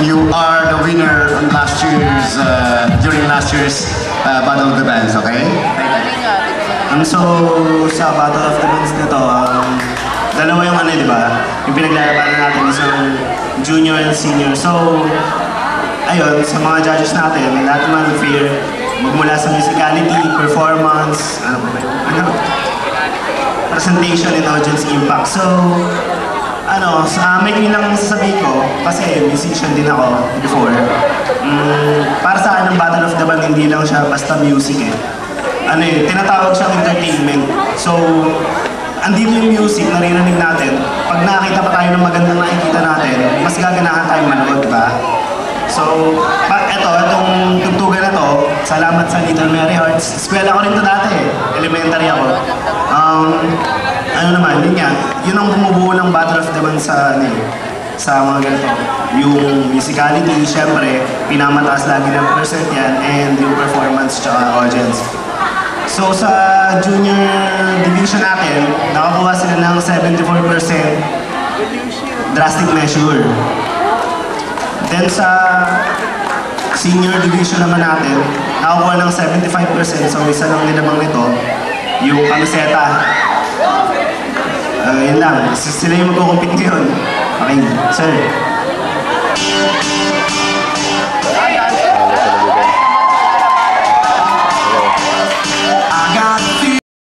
you are the winner on last year's, during last year's Battle of the Bands, okay? So, sa Battle of the Bands na to, dalawa yung ano, di ba? Yung pinaglalabanan natin isang junior and senior. So, ayun, sa mga judges natin, lahat naman fair. Magmula sa musicality, performance, presentation and audience impact. So, may lang sasabihin ko, kasi musician din ako before. Para sa akin, ang Battle of the Band, hindi lang siya basta music eh. Tinatawag siyang entertainment. So, andito yung music, naririnig natin. Pag nakakita pa tayo ng magandang nakikita natin, mas gaganahan tayong manood, diba? So, itong tugtugan na to, salamat sa Little Mary Hearts. Eskwela ko rin to dati eh. Elementary ako. Yun ang bumubuo ng Battle of the Band sa mga ganito. Yung musicality, syempre, pinamataas lagi ng percent yan, and yung performance tsaka audience. So sa junior division natin, nakakuha sila ng 74% drastic measure. Then sa senior division naman natin, nakakuha ng 75%, so isa lang nilamang nito, yung kamiseta. Yun lang, sila yung magkukumpit ngayon. Okay, sir.